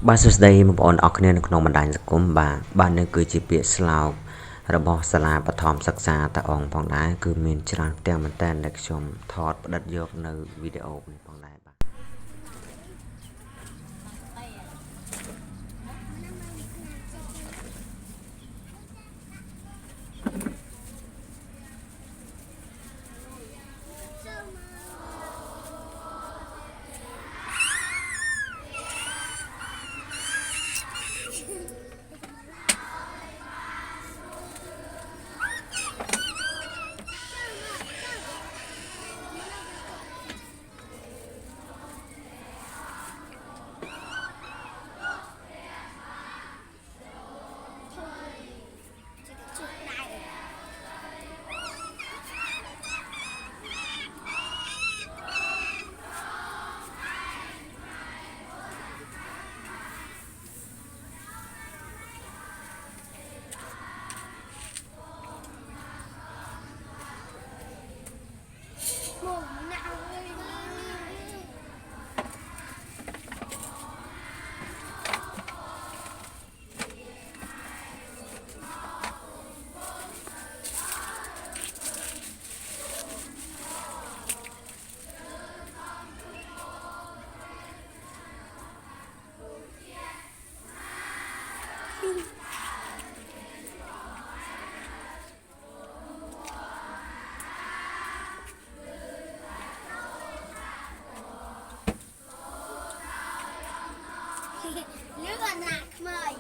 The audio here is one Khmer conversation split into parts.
បាទសួស្តីបងប្អូនអរគ្នានៅក្នុងបណ្ដាញសង្គមបាទនេះគឺជាពាក្យស្លោករបស់សាលាបឋមសិក្សាតាអងផងដែរគឺមានច្រើនផ្ទាំងមែនតើដែលខ្ញុំថតផ្តិតយកនៅវីដេអូនេះផងដែរបាទnước ăn hạt mời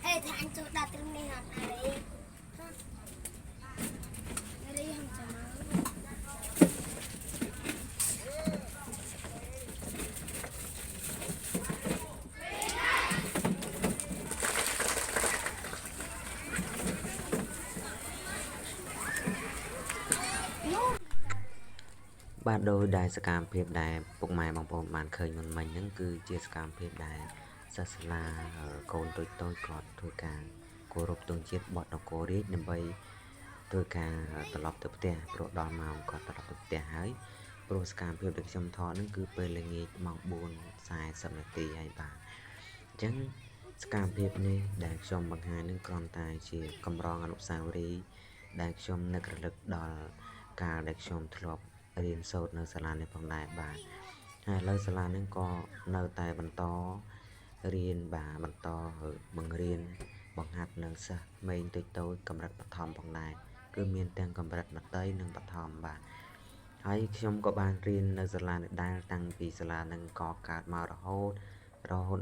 Ê, thì anh cho đặt trong này hả? Này đi không cho nó.បាទដោយដែលសកម្មភាពដែលពុកម៉ែបងប្អូនបានឃើញមុនមិញហ្នឹងគឺជាសកម្មភាពដែលសិស្សសាលាកូនតូចៗគាត់ធ្វើការគោរពទង់ជាតិបទនគររាជដើម្បីធ្វើការត្រឡប់ទៅផ្ទះព្រោះដល់ម៉ោងគាត់ត្រឡប់ទៅផ្ទះហើយព្រោះសកម្មភាពដែលខ្ញុំថតហ្នឹងគឺពេលល្ងាចម៉ោង 4:40 នាទីហើយបាទអញ្ចឹងសកម្មភាពនេះដែលខ្ញុំបង្ហាញនឹងគ្រាន់តែជាកម្រងអនុស្សាវរីយ៍ដែលខ្ញុំនឹករលឹកដល់កាលដែលខ្ញុំធ្លាប់រៀនសូត្រនៅសាលានេះផងដែរបាទហើយឥឡូវសាលានេះក៏នៅតែបន្តរៀនបាទបន្តបង្រៀនបង្ហាត់នៅសិស្សក្មេងតូចៗកម្រិតបឋមផងដែរគឺមានទាំងកម្រិតមត្តេយ្យនិងបឋមបាទហើយខ្ញុំក៏បានរៀននៅសាលានេះដែរតាំងពីសាលានឹងកកើតមករហូត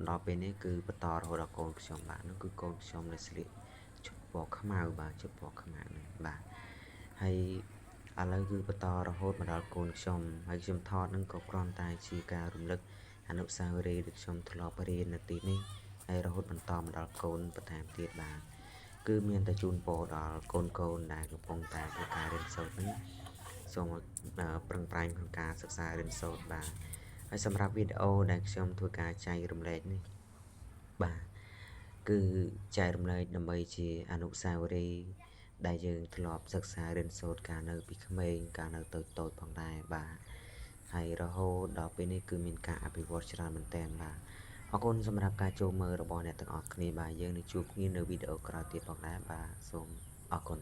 ដល់ពេលនេះគឺបន្តរហូតដល់កូនខ្ញុំបាទនោះគឺកូនខ្ញុំនៅស្លៀកឈុតពណ៌ខ្មៅបាទឈុតពណ៌ខ្មៅនេះបាទហើយឥឡូវគឺបន្តរហូតមកដល់កូនខ្ញុំហើយខ្ញុំថតនឹងក៏គ្រាន់តែជាការរំលឹកអនុស្សាវរីយ៍ដែលខ្ញុំធ្លាប់រៀននៅទីនេះហើយរហូតបន្តមកដល់កូនបន្ថែមទៀតបាទគឺមានតែជូនពរដល់កូនដែលកំពុងតែធ្វើការរៀនសូត្រនេះសូមប្រឹងប្រែងក្នុងការសិក្សារៀនសូត្របាទហើយសម្រាប់វីដេអូដែលខ្ញុំធ្វើការចែករំលែកនេះបាទគឺចែករំលែកដើម្បីជាអនុស្សាវរីយ៍ដែលយើងធ្លាប់សិក្សារៀនសូត្រកាលនៅពីក្មេងកាលនៅតូចៗផងដែរបាទហើយរហូតដល់ពេលនេះគឺមានការអភិវឌ្ឍច្រើនមែនទែនបាទអរគុណសម្រាប់ការចូលមើលរបស់អ្នកទាំងអស់គ្នាបាទយើងនឹងជួបគ្នានៅវីដេអូក្រោយទៀតផងដែរបាទសូមអរគុណ